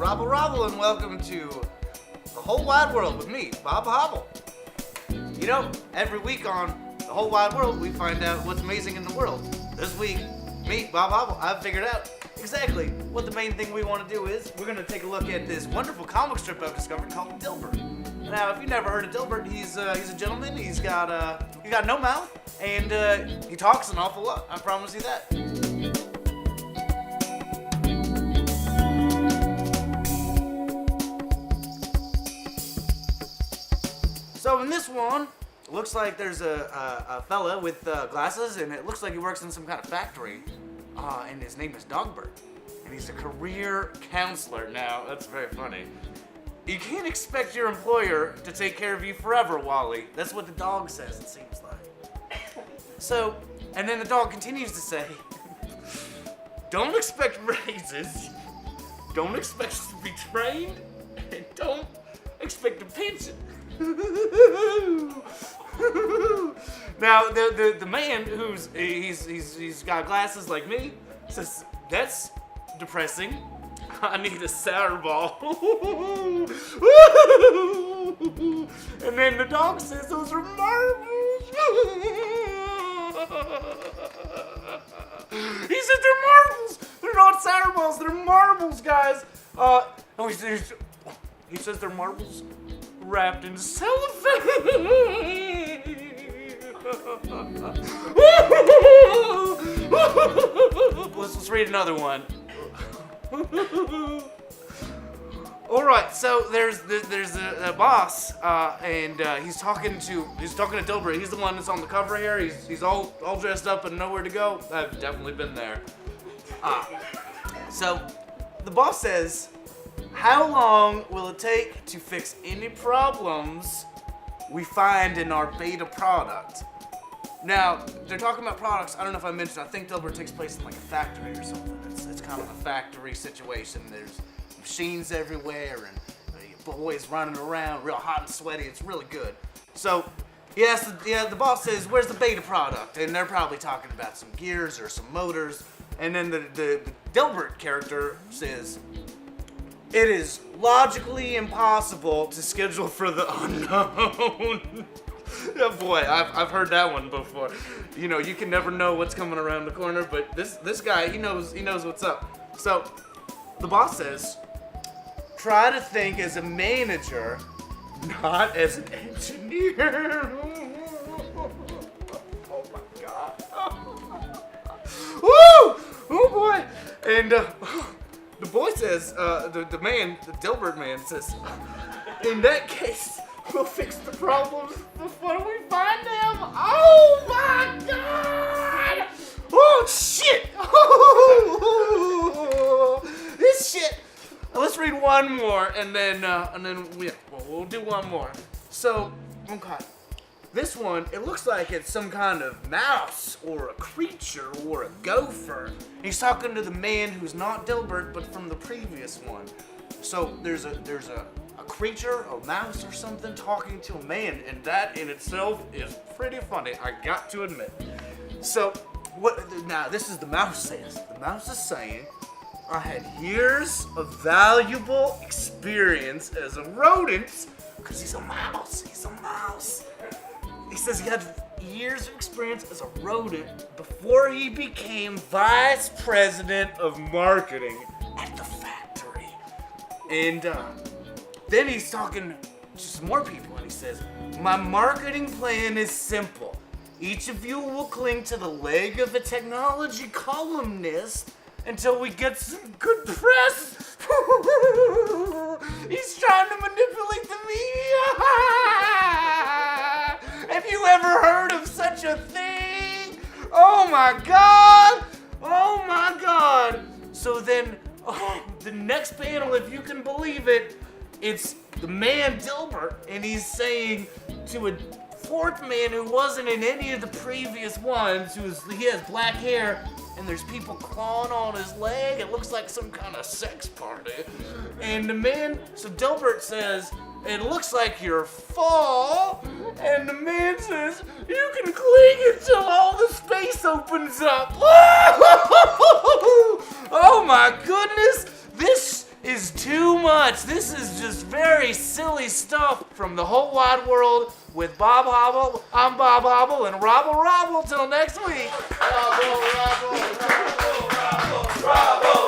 Robbel, Robbel, and welcome to the whole wide world with me, Bob Hobble. You know, every week on the whole wide world, we find out what's amazing in the world. This week, me, Bob Hobble, I've figured out exactly what the main thing we want to do is. We're going to take a look at this wonderful comic strip I've discovered called Dilbert. Now, if you've never heard of Dilbert, he's a gentleman. He's got no mouth, and he talks an awful lot. I promise you that. So in this one, it looks like there's a fella with glasses, and it looks like he works in some kind of factory, and his name is Dogbert, and he's a career counselor. Now, that's very funny. You can't expect your employer to take care of you forever, Wally. That's what the dog says, it seems like. So, and then the dog continues to say, don't expect raises, don't expect to be trained, and don't expect a pension. Now the man he's got glasses like me says, that's depressing. I need a sour ball. And then the dog says, those are marbles. He says they're marbles. They're not sour balls. They're marbles, guys. He says they're marbles wrapped in cellophane. Let's read another one. All right, so there's a boss, and he's talking to Dilbert. He's the one that's on the cover here. He's all dressed up and nowhere to go. I've definitely been there. So the boss says, how long will it take to fix any problems we find in our beta product? Now, they're talking about products. I don't know if I mentioned, I think Dilbert takes place in like a factory or something. It's kind of a factory situation. There's machines everywhere and boys running around, real hot and sweaty. It's really good. So, the boss says, where's the beta product? And they're probably talking about some gears or some motors. And then the Dilbert character says, it is logically impossible to schedule for the unknown. Oh boy, I've heard that one before. You know, you can never know what's coming around the corner, but this guy, he knows what's up. So, the boss says, try to think as a manager, not as an engineer. Oh my God. Woo! Oh boy! And the boy says, the Dilbert man says, in that case, we'll fix the problems before we find them. Oh my God! Oh shit! This shit. Let's read one more, and then we'll do one more. So, okay. This one, it looks like it's some kind of mouse or a creature or a gopher. He's talking to the man who's not Dilbert, but from the previous one. So there's a creature, a mouse or something, talking to a man, and that in itself is pretty funny, I got to admit. So, now this is the mouse says. The mouse is saying, I had years of valuable experience as a rodent, because he's a mouse. He says he had years of experience as a rodent before he became vice president of marketing at the factory. And then he's talking to some more people, and he says, my marketing plan is simple. Each of you will cling to the leg of a technology columnist until we get some good press. He's trying to manipulate the media. Have you ever heard of such a thing? Oh my God! Oh my God! So then, the next panel, if you can believe it, it's the man Dilbert, and he's saying to a fourth man who wasn't in any of the previous ones, he has black hair, and there's people clawing on his leg. It looks like some kind of sex party. And the man, so Dilbert says, it looks like you're full. And the man says, you can cling until all the space opens up. Oh my goodness. This is too much. This is just very silly stuff from the whole wide world with Bob Hobble. I'm Bob Hobble and Robbel. Till next week. Robbel.